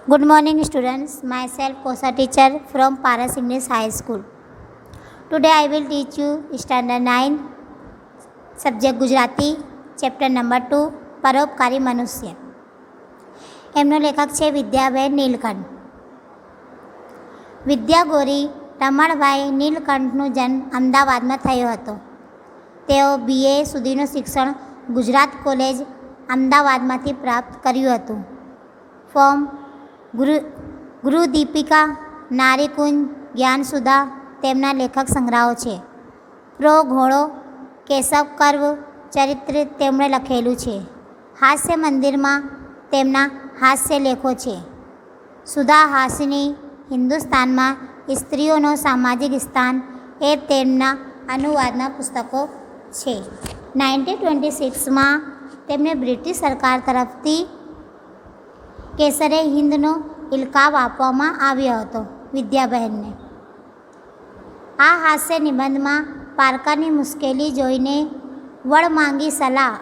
Good morning, students. Myself, Kosa teacher from Paras English High School. Today, I will teach you Standard 9, Subject Gujarati, Chapter number 2, પરોપકારી મનુષ્ય. એમનો લેખક છે વિદ્યાબેન નીલકંઠ. વિદ્યાગોરી રમણભાઈ નીલકંઠનો જન્મ અમદાવાદમાં થયો હતો. તેઓ BA સુધીનું શિક્ષણ ગુજરાત કોલેજ અમદાવાદમાંથી પ્રાપ્ત કર્યું હતું. ફોર્મ ગુરુદીપિકા, નારીકુંજ, જ્ઞાનસુધા તેમના લેખક સંગ્રહો છે. પ્રો ઘોડો, કેશવ કર્વ ચરિત્ર તેમણે લખેલું છે. હાસ્ય મંદિરમાં તેમના હાસ્ય લેખો છે. સુધા હાસિની, હિન્દુસ્તાનમાં સ્ત્રીઓનો સામાજિક સ્થાન એ તેમના અનુવાદના પુસ્તકો છે. 1926માં તેમને બ્રિટિશ સરકાર તરફથી કેસરે હિન્દનો ઇલકાબ આપવામાં આવ્યો હતો વિદ્યાબહેનને. આ હાસ્ય નિબંધમાં પારકાની મુશ્કેલી જોઈને વડમાંગી સલાહ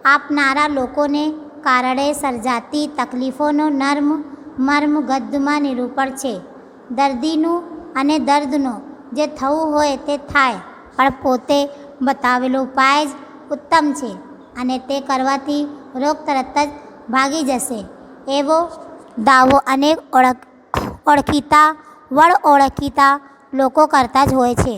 આપનારા લોકોને કારણે સર્જાતી તકલીફોનો મર્મ ગદ્યમાં નિરૂપણ છે. દર્દીનું અને દર્દનું જે થવું હોય તે થાય, પણ પોતે બતાવેલો ઉપાય જ ઉત્તમ છે અને તે કરવાથી રોગ તરત જ ભાગી જશે એવો દાવો અનેક ઓળખીતા લોકો કરતા જ હોય છે.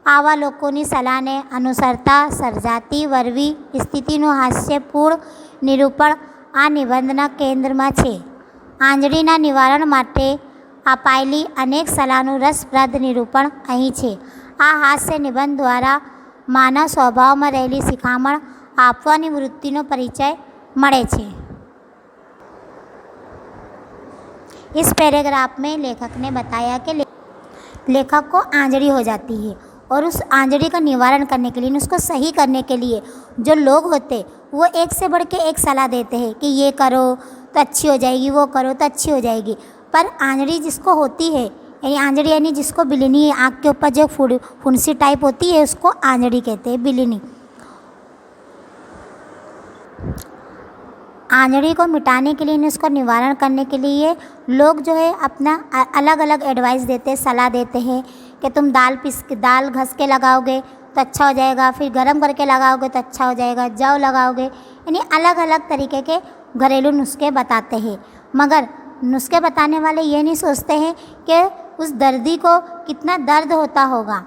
આવા લોકોની સલાહને અનુસરતા સર્જાતી વરવી સ્થિતિનું હાસ્યપૂર્ણ નિરૂપણ આ નિબંધના કેન્દ્રમાં છે. આંજળીના નિવારણ માટે અપાયેલી અનેક સલાહનું રસપ્રદ નિરૂપણ અહીં છે. આ હાસ્ય નિબંધ દ્વારા માનવ સ્વભાવમાં રહેલી શિખામણ આપવાની વૃત્તિનો પરિચય મળે છે. इस पैराग्राफ में लेखक ने बताया कि लेखक को आंजड़ी हो जाती है और उस आंजड़ी का निवारण करने के लिए, उसको सही करने के लिए जो लोग होते वो एक से बढ़ के एक सलाह देते हैं कि ये करो तो अच्छी हो जाएगी, वो करो तो अच्छी हो जाएगी. पर आंजड़ी जिसको होती है, यानी आंजड़ी यानी जिसको बिलिनी, आँख के ऊपर जो फुंसी टाइप होती है उसको आंजड़ी कहते हैं, बिलिनी. आंजड़ी को मिटाने के लिए, उसको निवारण करने के लिए लोग जो है अपना अलग अलग एडवाइस देते हैं, सलाह देते हैं कि तुम दाल घस के लगाओगे तो अच्छा हो जाएगा, फिर गरम करके लगाओगे तो अच्छा हो जाएगा, जव लगाओगे, यानी अलग अलग तरीके के घरेलू नुस्खे बताते हैं. मगर नुस्खे बताने वाले ये नहीं सोचते हैं कि उस दर्दी को कितना दर्द होता होगा,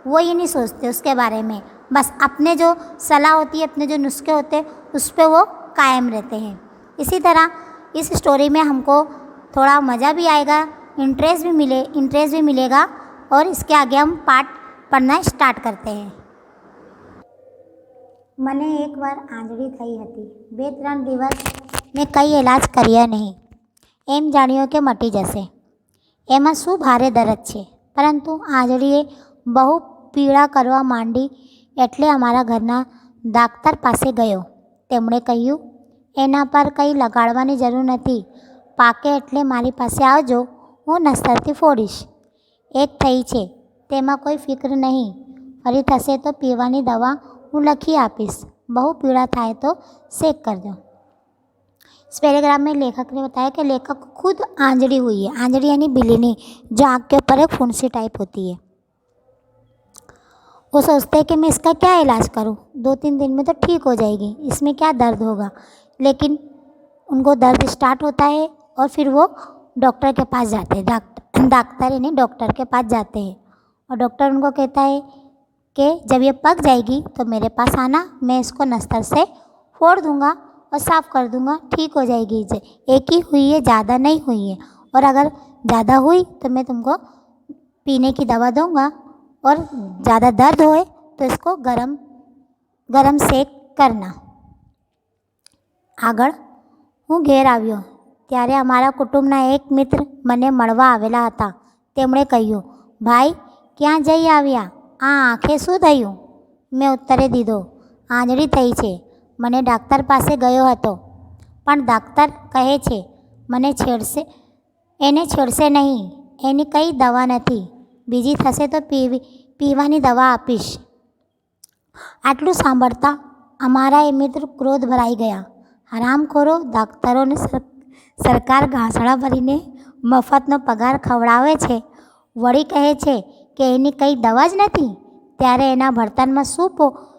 वो ये नहीं सोचते उसके बारे में. बस अपने जो सलाह होती है, अपने जो नुस्खे होते हैं उस पर वो कायम रहते हैं. इसी तरह इस स्टोरी में हमको थोड़ा मज़ा भी आएगा, इंटरेस्ट भी मिलेगा और इसके आगे हम पाठ पढ़ना स्टार्ट करते हैं. મને એકવાર આંજળી થઈ હતી. 2-3 દિવસ મેં કંઈ ઇલાજ કર્યા નહીં. એમ જાણ્યું કે મટી જશે. એમાં શું ભારે દર્દ છે. પરંતુ આંજળીએ બહુ પીડા કરવા માંડી એટલે અમારા ઘરના ડાક્ટર પાસે ગયો. તેમણે કહ્યું, એના પર કંઈ લગાડવાની જરૂર નથી, પાકે એટલે મારી પાસે આવજો, હું નસ્તરથી ફોડીશ. એક થઈ છે, તેમાં કોઈ ફિક્ર નહીં. ફરી થશે તો પીવાની દવા હું લખી આપીશ. બહુ पीड़ा થાય તો सेक कर दो. इस पैराग्राफ में लेखक ने बताया कि लेखक को खुद आंजड़ी हुई है. आंजड़ी यानी बिलिनी, जो आँख के ऊपर एक फुंसी टाइप होती है. वो सोचते हैं कि मैं इसका क्या इलाज करूं, 2-3 दिन में तो ठीक हो जाएगी, इसमें क्या दर्द होगा. लेकिन उनको दर्द स्टार्ट होता है और फिर वो डॉक्टर के पास जाते हैं. डॉक्टर यानी डॉक्टर के पास जाते हैं और डॉक्टर उनको कहता है कि जब ये पक जाएगी तो मेरे पास आना, मैं इसको नस्तर से फोड़ दूँगा और साफ़ कर दूँगा, ठीक हो जाएगी. एक ही हुई है, ज़्यादा नहीं हुई है, और अगर ज़्यादा हुई तो मैं तुमको पीने की दवा दूँगा, और ज़्यादा दर्द होए तो इसको गरम सेक करना. આગળ હું ઘેર આવ્યો ત્યારે અમારા કુટુંબના એક મિત્ર મને મળવા આવેલા હતા. તેમણે કહ્યું, ભાઈ ક્યાં જઈ આવ્યા, આ આંખે શું થયું? મેં ઉત્તરે દીધો, આંજળી થઈ છે. મને ડાક્ટર પાસે ગયો હતો, પણ ડાક્ટર કહે છે એને છેડશે નહીં, એની કંઈ દવા નથી, બીજી થશે તો પીવાની દવા આપીશ. આટલું સાંભળતા અમારા એ મિત્ર ક્રોધ ભરાઈ ગયા. હરામખોરો, સરકાર ઘાસડા ભરીને મફતનો પગાર ખવડાવે છે, વળી કહે છે કે એની કંઈ દવા જ નથી, ત્યારે એના બર્તનમાં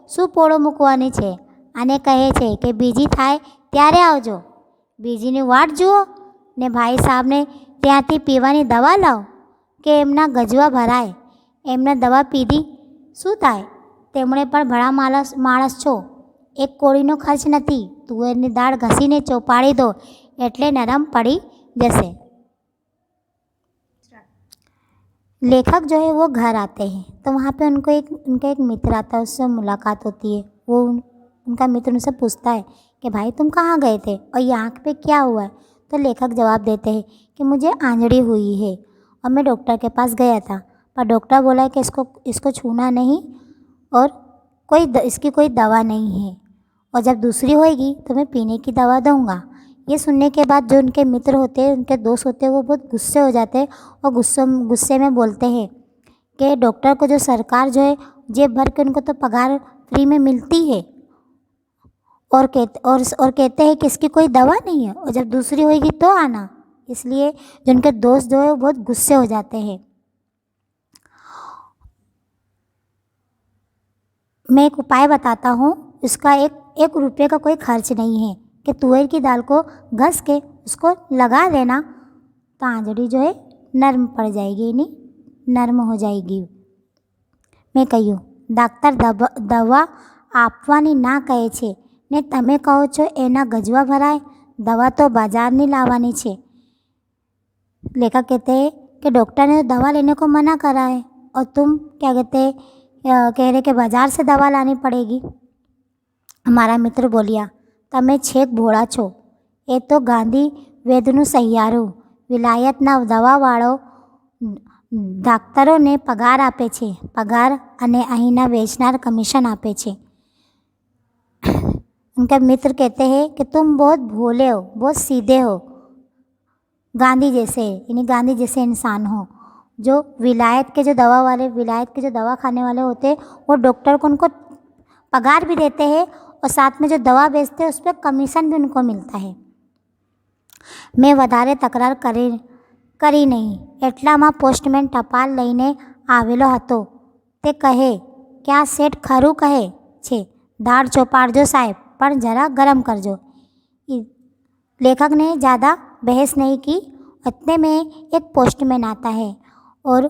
શું પોળો મૂકવાની છે અને કહે છે કે બીજી થાય ત્યારે આવજો, બીજીની વાટ જુઓ ને ભાઈ સાહેબને ત્યાંથી પીવાની દવા લાવો કે એમના ગજવા ભરાય, એમને દવા પીધી શું થાય? તેમણે પણ ભલા માણસ છો, એક કોળીનો ખર્ચ નથી, તુવેરની દાળ ઘસીને ચોપાડી દો એટલે નરમ પડી जैसे। लेखक जो है वो घर आते हैं तो वहाँ पे उनका एक मित्र आता है, उससे मुलाकात होती है। वो उनका मित्र उनसे पूछता है कि भाई तुम कहाँ गए थे और ये आँख पे क्या हुआ है? तो लेखक जवाब देते हैं कि मुझे आंजड़ी हुई है और मैं डॉक्टर के पास गया था, पर डॉक्टर बोला है कि इसको छूना नहीं और इसकी कोई दवा नहीं है, और जब दूसरी होएगी तो मैं पीने की दवा दूँगा। ये सुनने के बाद जो उनके मित्र होते हैं, उनके दोस्त होते हैं, वो बहुत गुस्से हो जाते हैं और गुस्से में बोलते हैं कि डॉक्टर को जो सरकार जो है जेब भर के उनको तो पगार फ्री में मिलती है और कहते हैं कि इसकी कोई दवा नहीं है, और जब दूसरी होगी तो आना। इसलिए जो उनके दोस्त जो है वो बहुत गुस्से हो जाते हैं। मैं एक उपाय बताता हूँ, इसका एक रुपये का कोई खर्च नहीं है कि तुअर की दाल को घस के उसको लगा देना तो आंजड़ी जो है नरम पड़ जाएगी, यानी नरम हो जाएगी। मैं કહ્યું ડાક્ટર દવા આપવાની ના કહે છે ને તમે કહો છો એના ગજવા ભરાય, દવા તો बाजाરની લાવવાની છે। लेखक कहते हैं कि डॉक्टर ने दवा लेने को मना करा है और तुम क्या कह रहे कि बाज़ार से दवा लानी पड़ेगी। हमारा मित्र बोलिया તમે છેક ભોળા છો, એ તો ગાંધી વેદનું સહિયારું, વિલાયતના દવાવાળો ડાક્ટરોને પગાર આપે છે, પગાર અને અહીંના વેચનાર कमीशन આપે છે। उनका मित्र कहते हैं कि तुम बहुत भोले हो, बहुत सीधे हो, गांधी जैसे, यानी गांधी जैसे इंसान हो। जो विलायत के जो दवा खाने वाले होते हैं वो डॉक्टर को उनको पगार भी देते हैं और साथ में जो दवा बेचते हैं उस पर कमीशन भी उनको मिलता है। मैं વધારે તકરાર કરી નહીં એટલામાં પોસ્ટમેન ટપાલ લઈને આવેલો હતો। તે કહે કે આ શેઠ ખરું કહે છે, દાળ ચોપાડજો સાહેબ, પણ જરા ગરમ કરજો। लेखक ने ज़्यादा बहस नहीं की। इतने में एक पोस्टमैन आता है और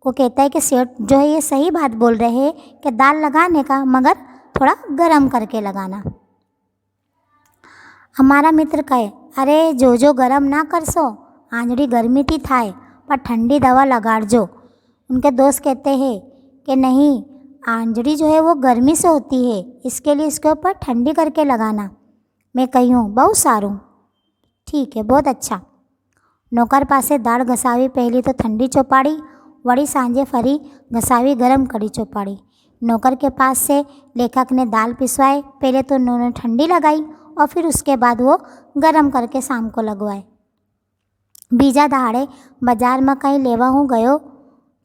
वो कहता है कि सेठ जो है ये सही बात बोल रहे हैं कि दाल लगाने का मगर थोड़ा गरम करके लगाना। हमारा मित्र कहे अरे जो गरम ना करशो, आंजड़ी गर्मी थी थाय पर ठंडी दवा लगाड़जो। उनके दोस्त कहते हैं कि नहीं, आंजड़ी जो है वो गर्मी से होती है, इसके लिए इसके ऊपर ठंडी करके लगाना। मैं कही हूँ बहुत सारूँ, ठीक है, बहुत अच्छा। नौकर पासे दाળ घसावी, पहली तो ठंडी ચોપાડી, वड़ी सांजे फरी घसावी गरम कड़ी ચોપાડી। नौकर के पास से लेखक ने दाल पिसवाए, पहले तो उन्होंने ठंडी लगाई और फिर उसके बाद वो गरम करके शाम को लगवाए। बीजा दहाड़े बाजार में कहीं लेवा हूँ गयो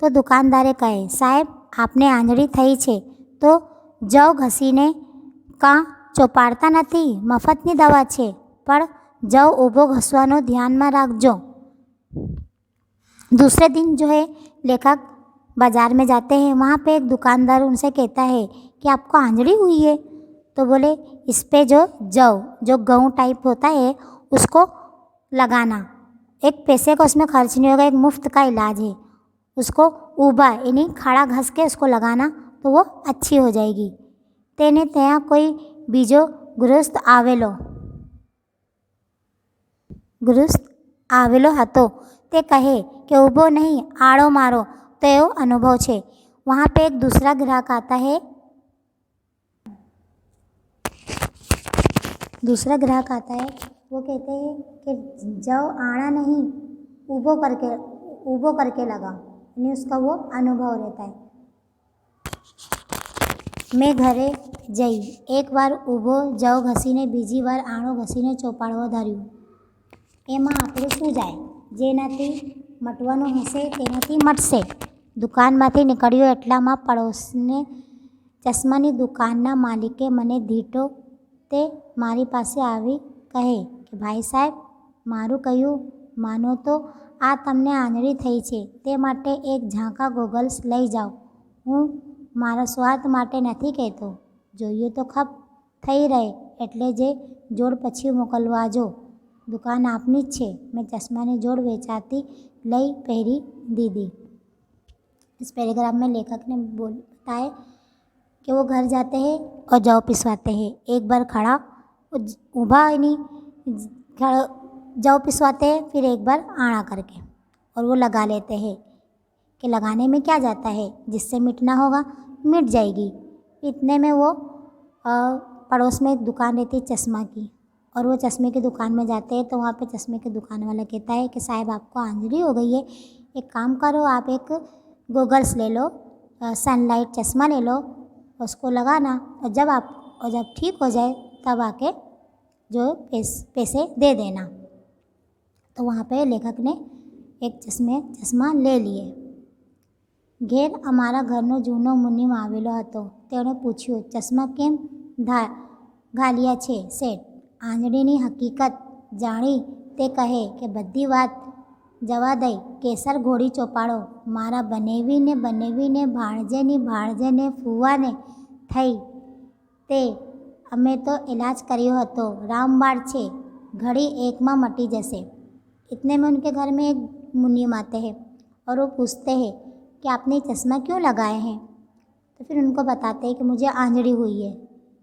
तो दुकानदारे कहे साहेब आपने आंजड़ी थई छे तो जव घसीने का ચોપાડતા નથી, મફતની દવા છે, પણ જવ ઊભો ઘસવાનો ધ્યાનમાં રાખજો। दूसरे दिन जो है लेखक बाज़ार में जाते हैं, वहाँ पे एक दुकानदार उनसे कहता है कि आपको आंजड़ी हुई है? तो बोले इस पे जो गेहूँ टाइप होता है उसको लगाना, एक पैसे का उसमें खर्च नहीं होगा, एक मुफ्त का इलाज है। उसको ऊबा यानी खड़ा घस के उसको लगाना तो वो अच्छी हो जाएगी। तेने ત્યાં કોઈ બીજો ગૃહસ્થ આવેલો હતો। તે કહે कि ઊભો नहीं आड़ो मारो, तो एवो अनुभव छे। वहाँ पे एक दूसरा ग्राहक आता है। वो कहते हैं कि जाओ आड़ा नहीं, ऊभो करके लगाओ, यानी उसका वो अनुभव रहता है। मैं घरे जई एक बार ऊभो जव घसीने बीजी बार आड़ो घसीने ચોપાડવા ધાર્યું। એમાં આપણે શું જાય? જેનાથી મટવાનું હશે તેનાથી મટશે। દુકાનમાંથી નીકળ્યો એટલામાં પડોશને ચશ્માની દુકાનના માલિકે મને દીઠો તે મારી પાસે આવી કહે કે ભાઈ સાહેબ મારું કહ્યું માનો તો આ તમને આંધળી થઈ છે, તે માટે એક ઝાંખા ગોગલ્સ લઈ જાઓ. હું મારા સ્વાર્થ માટે નથી કહેતો. જોઈએ તો ખપ થઈ રહે એટલે જે જોડ પછી મોકલવાજો. दुकान आपनी ज छे. मैं चश्मा ने जोड़ वेचाती लई पहरी दीदी. इस पैराग्राफ में लेखक ने बताया कि वो घर जाते हैं और जौ पिसवाते हैं. एक बार खड़ा ऊभा नहीं जौ पिसवाते हैं, फिर एक बार आड़ा करके और वो लगा लेते हैं कि लगाने में क्या जाता है, जिससे मिटना होगा मिट जाएगी. इतने में वो पड़ोस में एक दुकान रहती चश्मा की, और वो चश्मे की दुकान में जाते हैं तो वहाँ पे चश्मे की दुकान वाला कहता है कि साहब आपको आंधળી हो गई है, एक काम करो आप एक गोगल्स ले लो, सनलाइट चश्मा ले लो, उसको लगाना और जब ठीक हो जाए तब आके जो पैसे दे देना. तो वहाँ पे लेखक ने एक चश्मा ले लिए. ઘેર અમારા ઘરનો જૂનો મુનિમ આવેલો હતો. તેણે પૂછ્યું, ચશ્મા કેમ ઘાલ્યા છે શેઠ? આંધળીની હકીકત જાણી તે કહે કે બધી વાત જવા દઈ, કેસર ઘોડી ચોપાડો. મારા બનેવીને ભાણજેને ફુવાને થઈ તે અમે તો इलाज કર્યો હતો. रामबाण છે, घड़ी एक में मटी जैसे. इतने में उनके घर में एक मुनिम आते हैं और वो पूछते हैं कि आपने चश्मा क्यों लगाए हैं? तो फिर उनको बताते हैं कि मुझे आंधળી हुई है.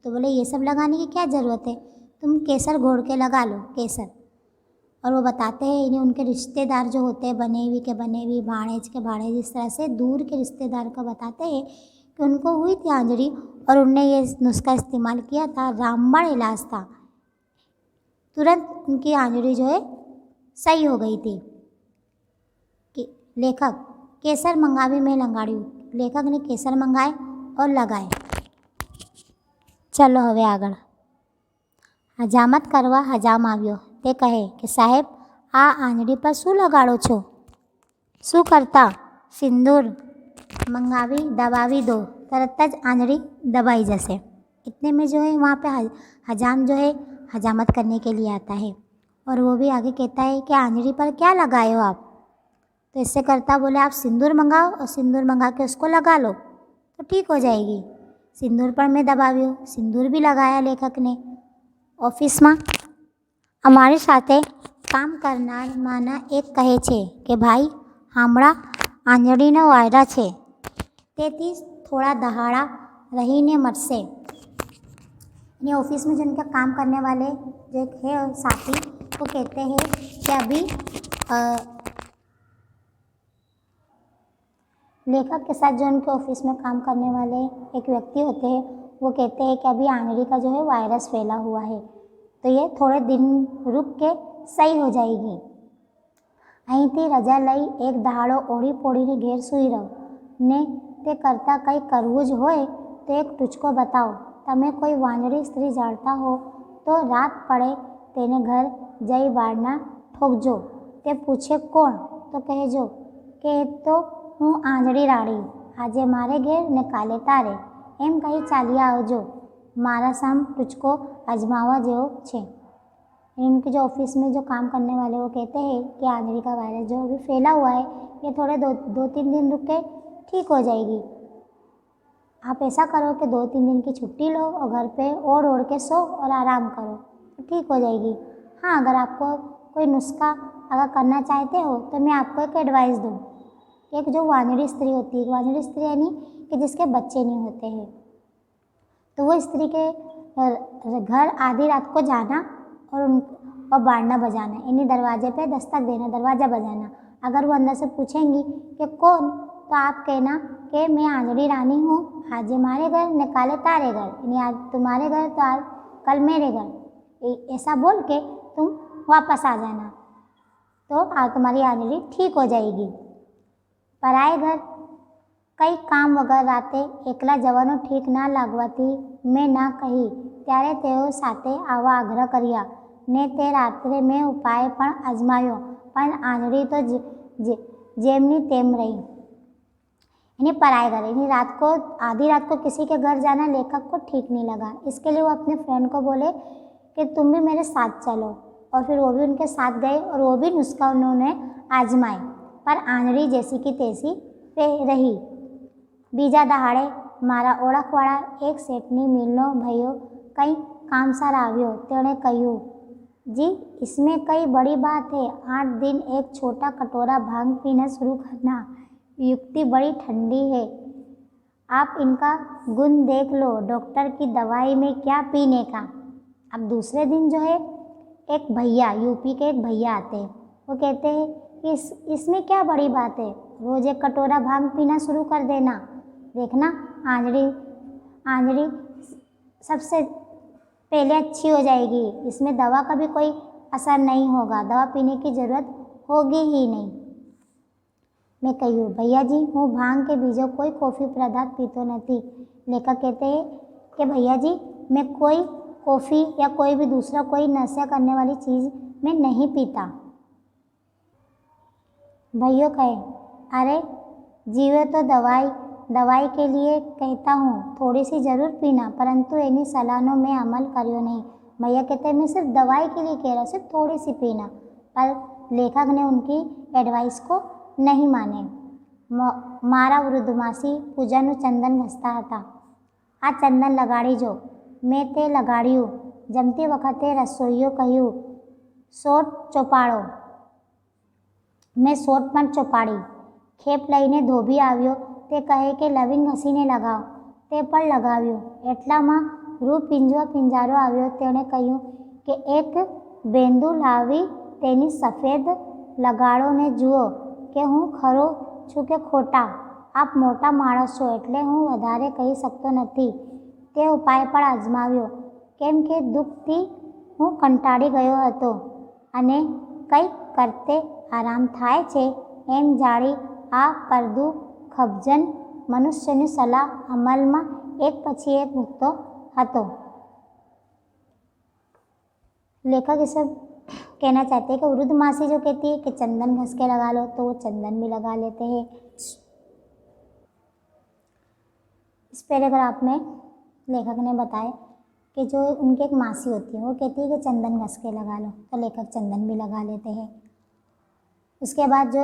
तो बोले ये सब लगाने की क्या ज़रूरत है, तुम केसर घोड़ के लगा लो केसर. और वो बताते हैं इन्हें उनके रिश्तेदार जो होते हैं बनेवी के बनेवी, भाणेज के भाणेज, इस तरह से दूर के रिश्तेदार को बताते हैं कि उनको हुई थी आंधળી और उनने ये नुस्खा इस्तेमाल किया था. रामबाण इलाज था, तुरंत उनकी आंधળી जो है सही हो गई थी. कि लेखक केसर मंगावी में लंगाड़્યું. लेखक ने केसर मंगाए और लगाए. चलो હવે આગળ. હજામત કરવા હજામ આવ્યો. તે કહે કે સાહેબ આ આંધળી પર શું લગાડો છો? શું કરતા? સિંદૂર મંગાવી દબાવી દો, तरत ज आंधળી दबाई जैसे. इतने में जो है वहाँ पे हजाम जो है हजामत करने के लिए आता है और वो भी आगे कहता है कि आंधળી पर क्या लगाए हो आप? तो इससे करता बोले आप सिंदूर मंगाओ और सिंदूर मंगा के उसको लगा लो तो ठीक हो जाएगी. सिंदूर पर मैं दबाव्यो, सिंदूर भी लगाया लेखक ने. ऑफिस में अमारी साथे काम करनार माना एक कहे छे कि भाई हामड़ा आंधળીનો वायरा छे, तेथी थोड़ा दहाड़ा रहीने मरसे. ये ऑफिस में जिनका काम करने वाले जो है साथी वो कहते हैं कि अभी लेखक के साथ जो उनके ऑफिस में काम करने वाले एक व्यक्ति होते हैं वो कहते हैं कि अभी आंधળી का जो है वायरस फैला हुआ है, तो ये थोड़े दिन रुक के सही हो जाएगी. અહીંથી રજા લઈ એક દહાડો ઓળી પોળીને ઘેર સૂઈ રહો ને તે કરતાં કંઈ કરવું જ હોય તો એક ટૂચકો બતાવો. તમે કોઈ વાંદળી સ્ત્રી જાણતા હો તો રાત પડે તેને ઘર જઈ બારણા ઠોકજો. તે પૂછે કોણ તો કહેજો કે એ તો હું આંધળી રાણી, આજે મારે ઘેર ને કાલે તારે, એમ કહી ચાલ્યા આવજો. મારા સામ ટૂચકો અજમાવા જેવો છે. इनके जो ऑफिस में जो काम करने वाले वो कहते हैं कि आंधળી का वायरस जो अभी फैला हुआ है ये थोड़े दो तीन दिन रुक के ठीक हो जाएगी. आप ऐसा करो कि 2-3 दिन की छुट्टी लो और घर पे ओढ़ के सो और आराम करो तो ठीक हो जाएगी. हाँ, अगर आपको कोई नुस्खा अगर करना चाहते हो तो मैं आपको एक एडवाइस दूँ. एक जो वांदड़ी स्त्री होती है, वांदड़ी स्त्री यानी कि जिसके बच्चे नहीं होते हैं, तो वो स्त्री के घर आधी रात को जाना और बारना बजाना, इन्हीं दरवाजे पे दस्तक देना, दरवाज़ा बजाना. अगर वो अंदर से पूछेंगी कि कौन, तो आप कहना कि मैं आंधળી रानी हूँ, आज मारे घर ने काले तारे घर, यानी आज तुम्हारे घर तो आज कल मेरे घर. ऐसा बोल के तुम वापस आ जाना तो आज तुम्हारी आंधળી ठीक हो जाएगी. पराए घर कई काम वगैरह राते एकला जवानो ठीक ना लागवाती मैं ना कही त्यारे तेओ साथे आवा आग्रह कर्या ने ते रात्रे में उपाय पण अजमायो पण आंधળી तो जेमनी तेम रही. यानी पराए घर, यानी आधी रात को किसी के घर जाना लेखक को ठीक नहीं लगा. इसके लिए वो अपने फ्रेंड को बोले कि तुम भी मेरे साथ चलो. और फिर वो भी उनके साथ गए और वो भी नुस्खा उन्होंने आजमाए, पर आंधળી जैसी की तैसी रही। बीजा दहाड़े मारा ओळखवाळा एक सेठनी मिलनो भैयो कई कामसार આવ્યો। तेणे કહ્યું, जी इसमें कई बड़ी बात है। 8 दिन एक छोटा कटोरा भांग पीना शुरू करना, युक्ति बड़ी ठंडी है। आप इनका गुण देख लो, डॉक्टर की दवाई में क्या पीने का। अब दूसरे दिन जो है एक भैया, यूपी के एक भैया आते हैं, वो कहते हैं कि इसमें क्या बड़ी बात है, रोज़ एक कटोरा भांग पीना शुरू कर देना, देखना आंधળી सबसे पहले अच्छी हो जाएगी, इसमें दवा का भी कोई असर नहीं होगा, दवा पीने की ज़रूरत होगी ही नहीं। मैं કહ્યું, भैया जी હું भांग के बीजों कोई कॉफ़ी पदार्थ पीतो नहीं। लेखक कहते हैं कि भैया जी मैं कोई कॉफ़ी या कोई भी दूसरा कोई नशा करने वाली चीज़ मैं नहीं पीता। भैया कहे, अरे जीवे तो दवाई के लिए कहता हूँ, थोड़ी सी ज़रूर पीना, परंतु एनी सलाहनों में अमल करियो नहीं। भैया कहते हैं मैं सिर्फ दवाई के लिए कह रहा, सिर्फ थोड़ी सी पीना, पर लेखक ने उनकी एडवाइस को नहीं माने। मारा वृद्धमासी पूजाનું ચંદન ઘસતા હતા। આ ચંદન લગાડીજો, મેં તે લગાડ્યું। જમતી વખતે રસોઈયો કહ્યું, સોટ ચોપાડો। મેં સોટ પણ ચોપાડી। ખેપ લઈને ધોબી આવ્યો, તે કહે કે લવિંગ ઘસીને લગાવ, તે પણ લગાવ્યું। એટલામાં રૂ પિંજારો આવ્યો, તેણે કહ્યું કે એક બેંદુ લાવી તેની સફેદ લગાડોને જુઓ કે હું ખરો છું કે ખોટા। આપ મોટા માણસ છો એટલે હું વધારે કહી શકતો નથી। તે ઉપાય પણ અજમાવ્યો, કેમ કે દુઃખથી હું કંટાળી ગયો હતો અને કંઈક કરતે આરામ થાય છે એમ જાણી આ પરદુ ખબજન મનુષ્યની સલાહ અમલમાં એક પછી એક મૂકતો હતો। लेखक इसे कहना चाहते हैं कि वृद्ध मासी जो कहती है कि चंदन घस के लगा लो, तो वो चंदन भी लगा लेते हैं। इस पैराग्राफ में लेखक ने बताया कि जो उनकी एक मासी होती है वो कहती है कि चंदन घस के लगा लो, तो लेखक चंदन भी लगा लेते हैं। उसके बाद जो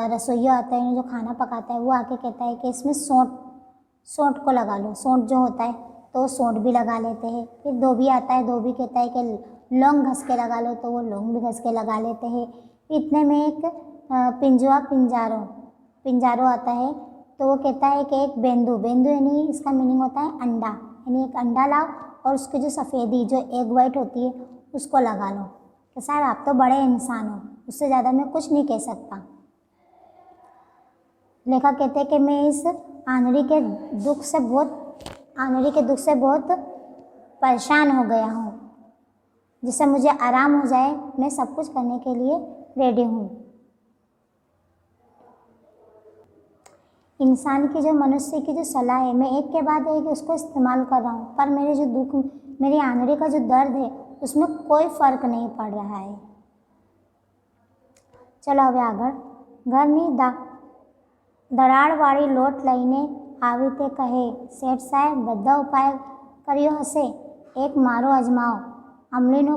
रसोइया आता है, जो खाना पकाता है, वो आके कहता है कि इसमें सौंठ को लगा लो, सौंठ जो होता है तो सौंठ भी लगा लेते हैं। फिर धोबी आता है, धोबी कहता है कि लौंग घस के लगा लो, तो वो लौंग भी घस के लगा लेते हैं। इतने में एक पिंजारो आता है, तो वो कहता है कि एक बेंदू यानी इसका मीनिंग होता है अंडा, यानी एक अंडा लाओ और उसकी जो सफ़ेदी जो एग वाइट होती है उसको लगा लो। कि साहब आप तो बड़े इंसान हो, उससे ज़्यादा मैं कुछ नहीं कह सकता। लेखक कहते हैं कि मैं इस आंधળી के दुख से बहुत परेशान हो गया हूँ, जिससे मुझे आराम हो जाए, मैं सब कुछ करने के लिए रेडी हूँ। इंसान की जो मनुष्य की जो सलाह है, मैं एक के बाद एक उसको इस्तेमाल कर रहा हूँ, पर मेरे जो दुख, मेरी आंधળી का जो दर्द है उसमें कोई फ़र्क नहीं पड़ रहा है। चलो હવે આગળ। ઘરની દરાળવાળી લોટ લઈને આવી તે કહે, શેઠ સાહેબ બધા ઉપાય કર્યો હશે, એક મારો અજમાવો। આંબલીનો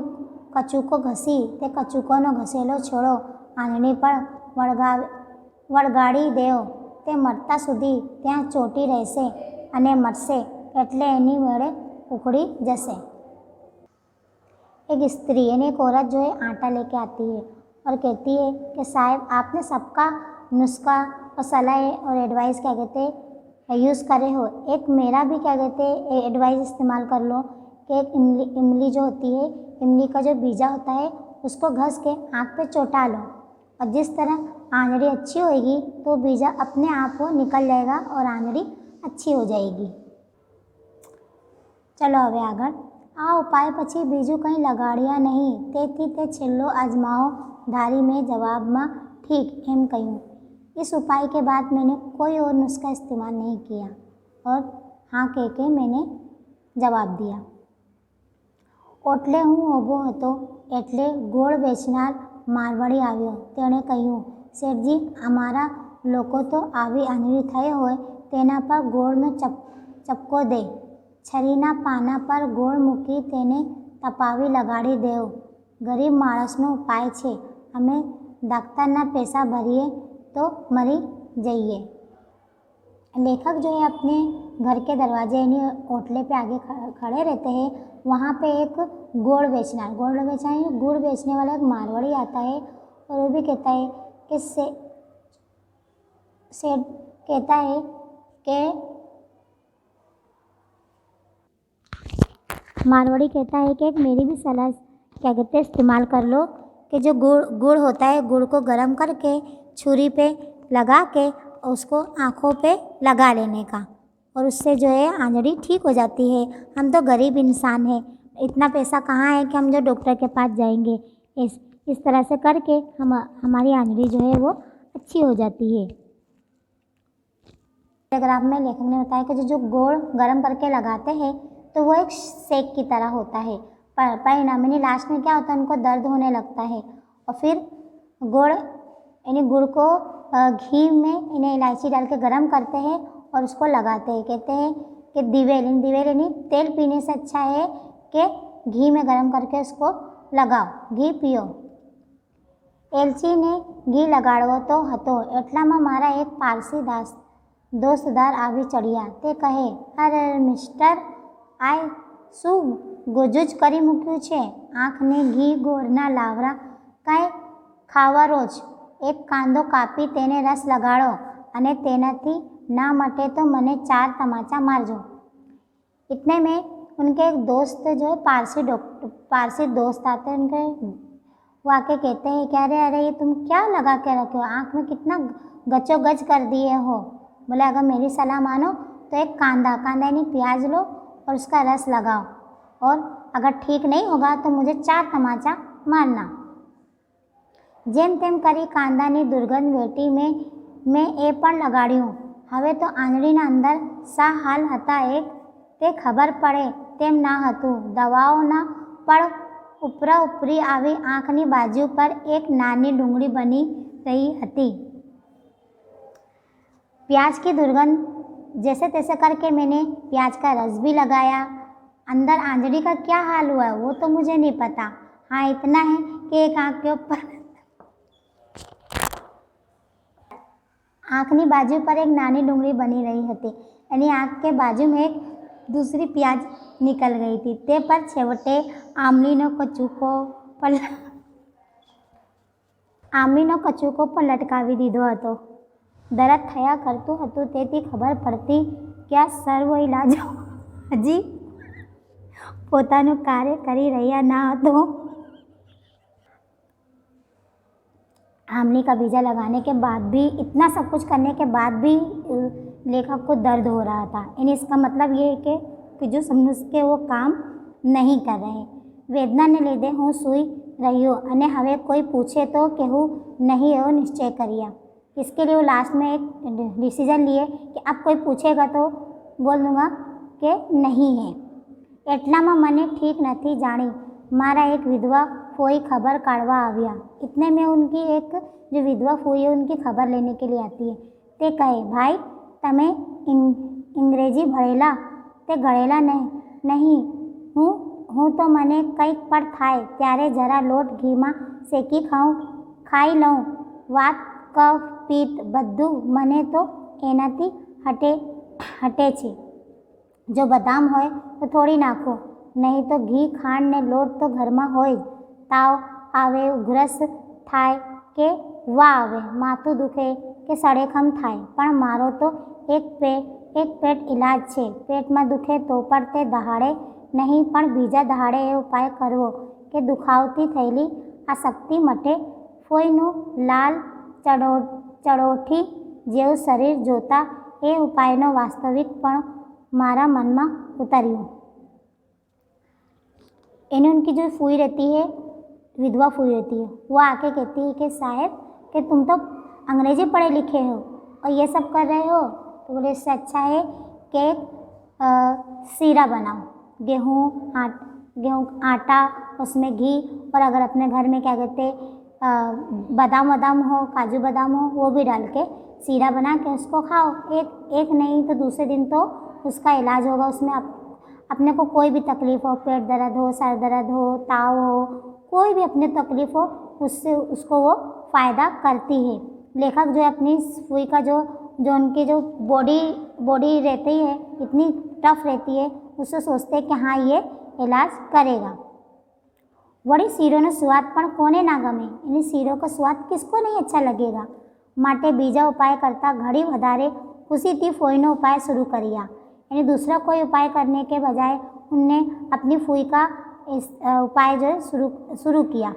કચૂકો ઘસી તે કચૂકોનો ઘસેલો છોડો આંધળી પર વળગાડી દેવો, તે મરતા સુધી ત્યાં ચોંટી રહેશે અને મરશે એટલે એની વડે ઉકળી જશે। एक स्त्री यानी एक औरत जो है आटा लेके आती है और कहती है कि साहब आपने सबका नुस्खा और सलाह और एडवाइस क्या कहते हैं यूज़ करे हो, एक मेरा भी क्या कहते हैं एडवाइस इस्तेमाल कर लो कि एक इमली जो होती है, इमली का जो बीजा होता है उसको घस के आँख पे चोटा लो, और जिस तरह आंधળી अच्छी होएगी तो बीजा अपने आप वो निकल जाएगा और आंधળી अच्छी हो जाएगी। चलो હવે આગળ। આ ઉપાય પછી બીજું કંઈ લગાડ્યા નહીં, તેથી તે છેલ્લો અજમાવો ધારી મેં જવાબમાં ठीक એમ કહ્યું। इस उपाय के बाद मैंने कोई और नुस्खा इस्तेमाल नहीं किया और हाँ कह के मैंने जवाब दिया। ઓટલે હું ઊભો હતો એટલે ગોળ વેચનાર મારવાડી આવ્યો। તેણે કહ્યું, શેઠજી અમારા લોકો તો આવી આંધળી થઈ હોય તેના પર ગોળનો ચપકો દે, છરીના પાના પર ગોળ મૂકી તેને તપાવી લગાડી દેવો, गरीब माणसનો ઉપાય છે. અમે डॉक्टરના पैसा भरिए तो मरी जाइए. लेखक जो है अपने घर के दरवाजे यानी होटले पे आगे खड़े रहते हैं. वहाँ पे एक गुड़ बेचना गुड़ बेचने वाला एक मारवाड़ी आता है और वो भी कहता है कि सेठ कहता है कि मारवाड़ी कहता है कि मेरी भी सलाह क्या कहते हैं इस्तेमाल कर लो कि जो गुड़ होता है, गुड़ को गर्म करके छुरी पे लगा के उसको आँखों पे लगा लेने का और उससे जो है आंजड़ी ठीक हो जाती है. हम तो गरीब इंसान हैं, इतना पैसा कहाँ है कि हम जो डॉक्टर के पास जाएंगे. इस तरह से करके हमारी आंजड़ी जो है वो अच्छी हो जाती है. पैराग्राफ में लेखक ने बताया कि जो गुड़ गर्म करके लगाते हैं तो वो एक सेक की तरह होता है. परिणाम यानी लास्ट में क्या होता है, उनको दर्द होने लगता है और फिर गुड़ यानी गुड़ को घी में इन्हें इलायची डाल के गर्म करते हैं और उसको लगाते हैं. कहते हैं कि दिवेल यानी तेल पीने से अच्छा है कि घी में गर्म करके उसको लगाओ, घी पियो. એલચીને ઘી લગાડવો તો હતો એટલામાં મારા એક પારસી દોસ્તદાર આવી ચડ્યા. તે કહે, અરે મિસ્ટર, આ શું ગોજુજ કરી મૂક્યું છે? આંખને ઘી ગોળના લાવરા કાંઈ ખાવરો જ. એક કાંદો કાપી તેને રસ લગાડો અને તેનાથી ना मटे तो मने 4 तमाचा मारजो. इतने में उनके एक दोस्त जो है पारसी दोस्त आते हैं उनके, वो आके कहते हैं कि अरे ये तुम क्या लगा के रखे हो, आँख में कितना गचो गच कर दिए हो. बोले अगर मेरी सलाह मानो तो एक कांदा यानी प्याज लो और उसका रस लगाओ और अगर ठीक नहीं होगा तो मुझे 4 तमाचा मारना. जेम तेम करी कांदानी दुर्गंध वेटी में ए पण लगाड्યું. હવે તો આંજળીના અંદર શા હાલ હતા એક તે ખબર પડે તેમ ના હતું. દવાઓના પણ ઉપરા ઉપરી આવી આંખની બાજુ પર એક નાની ડુંગળી બની રહી હતી. प्याज की दुर्गंध जैसे तैसे करके मैंने प्याज का रस भी लगाया. अंदर आंजड़ी का क्या हाल हुआ वो तो मुझे नहीं पता. हाँ इतना है कि एक आँख के ऊपर आँखनी बाजू पर एक नानी डूंगरी बनी रही थी यानी आँख के बाजू में एक दूसरी प्याज निकल गई थी. ते पर छेवटे आमलीनो कचूको पर लटकावी दीधो હતો. દરદ થયા કરતું હતું તેથી ખબર પડતી કે આ સર્વ ઇલાજ હજી પોતાનું કાર્ય કરી રહ્યા ના હતો. आमली का बीजा लगाने के बाद भी, इतना सब कुछ करने के बाद भी लेखक को दर्द हो रहा था. यानी इसका मतलब ये है कि जो नुस्खे वो काम नहीं कर रहे. વેદનાને લીધે હું સૂઈ રહ્યો અને હવે કોઈ પૂછે તો કહેવું નહીં એવો નિશ્ચય કર્યા. इसके लिए वो लास्ट में एक डिसीजन लिए कि अब कोई पूछेगा तो बोल दूँगा कि नहीं है. એટલામાં મને ठीक નથી જાણી मारा एक विधवा फूई खबर काढ़वा आव्या. इतने में उनकी एक जो विधवा फूई है उनकी खबर लेने के लिए आती है. ते कहे, भाई तमे अंग्रेजी भणेला ते गळेला नहीं हूँ तो मने कंईक पण थाय त्यारे जरा लोट घी में सेकी खाई लऊँ. वात कफ पीत बधु मने तो एनाथी हटे छे. जो बदाम होय तो थोड़ी नाखो, नहीं तो घी खांड ने लोट तो घर में होय. ताव आवे, उघरस थाय के वा आवे, माथुं दुखे के सड़ेखम थाय. पण मारो तो एक पेट इलाज छे. पेट में दुखे तो पण ते दहाड़े नहीं पण बीजा दहाड़े ए उपाय करवो के दुखावती थयेली आ शक्ति मटे. फोईनुं लाल चड़ोठी जेवुं शरीर जोता ए उपायनो वास्तविक पण मारा मन में उतर्यो. इन्हें उनकी जो फूई रहती है, विधवा फूई रहती है, वो आके कहती है कि साहब कि तुम तो अंग्रेजी पढ़े लिखे हो और ये सब कर रहे हो, तो बोले इससे अच्छा है कि सीरा बनाओ. गेहूँ आटा उसमें घी और अगर अपने घर में क्या कहते बादाम हो, काजू बादाम हो, वो भी डाल के सीरा बना के उसको खाओ. एक नहीं तो दूसरे दिन तो उसका इलाज होगा. उसमें अपने को कोई भी तकलीफ़ हो, पेट दर्द हो, सर दर्द हो, ताव हो, कोई भी अपनी तकलीफ़ हो उससे उसको वो फ़ायदा करती है। लेखक जो है अपनी सुई का जो उनकी जो बॉडी रहती है इतनी टफ रहती है, उससे सोचते हैं कि हाँ ये इलाज करेगा। वड़ी શીરોનો સ્વાદ પણ કોને ના ગમે, એની શીરો કો સ્વાદ કિસકો નહીં अच्छा लगेगा। માટે બીજા ઉપાય કરતાં ઘણી વધારે ખુશીથી ફોઈનો ઉપાય शुरू કર્યા। यानी दूसरा कोई उपाय करने के बजाय उनने अपनी फूई का उपाय जो है शुरू किया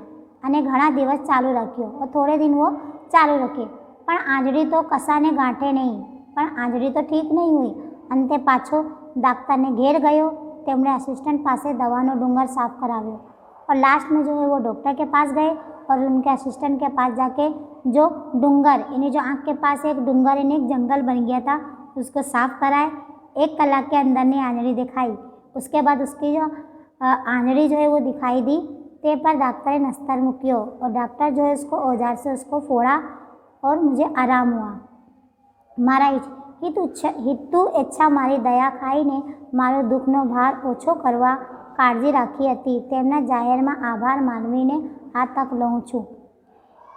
અને ઘણા દિવસ ચાલુ રાખ્યો और थोड़े दिन वो ચાલુ रखे। પણ આંજળી તો કસાને ગાંઠે નહીં, પણ આંજળી તો ઠીક નહીં हुई। અંતે પાછો डाक्टरને ઘેર ગયો, તેમણે असिस्टेंट પાસે દવાનો ડુંગર साफ कराव्यो और लास्ट में जो है वो डॉक्टर के पास गए और उनके असिस्टेंट के पास जाके जो डूंगर यानी जो आँख के पास एक डूंगर यानी एक जंगल बन गया था उसको साफ कराए। 1 कलाक के अंदर ने आंजड़ी दिखाई। उसके बाद उसकी जो आंजड़ी जो है वो दिखाई दी। ते पर डॉक्टर ने अस्तर मुक्यो और डॉक्टर जो है उसको औजार से उसको फोड़ा और मुझे आराम हुआ। मारा हितू इच्छा मारी दया खाईने मारो दुखनो भार ओछो करवा काळजी राखी हती। तेमना जाहिरमा आभार मानवीने हाथ तक लऊँ छूँ।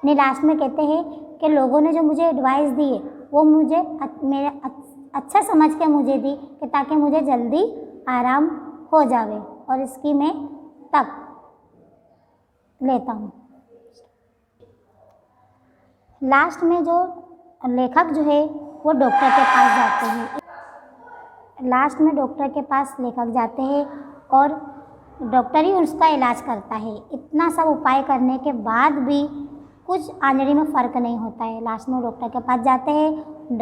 ने लास्ट में कहते हैं कि लोगों ने जो मुझे एडवाइस दी है वो मुझे मेरे अच्छा समझ के मुझे दी कि ताकि मुझे जल्दी आराम हो जावे और इसकी मैं तक लेता हूँ। लास्ट में जो लेखक जो है वो डॉक्टर के पास जाते हैं। लास्ट में डॉक्टर के पास लेखक जाते हैं और डॉक्टर ही उसका इलाज करता है। इतना सब उपाय करने के बाद भी कुछ आंजड़ी में फ़र्क नहीं होता है। लास्ट में डॉक्टर के पास जाते हैं,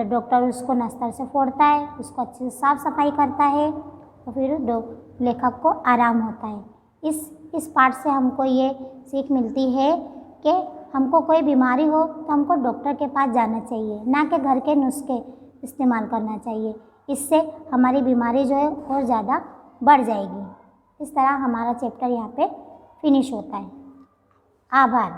डॉक्टर उसको नस्तर से फोड़ता है, उसको अच्छे से साफ़ सफाई करता है और फिर लेखक को आराम होता है। इस पार्ट से हमको ये सीख मिलती है कि हमको कोई बीमारी हो तो हमको डॉक्टर के पास जाना चाहिए, ना कि घर के नुस्खे इस्तेमाल करना चाहिए। इससे हमारी बीमारी जो है और ज़्यादा बढ़ जाएगी। इस तरह हमारा चैप्टर यहाँ पे फिनिश होता है। आभार।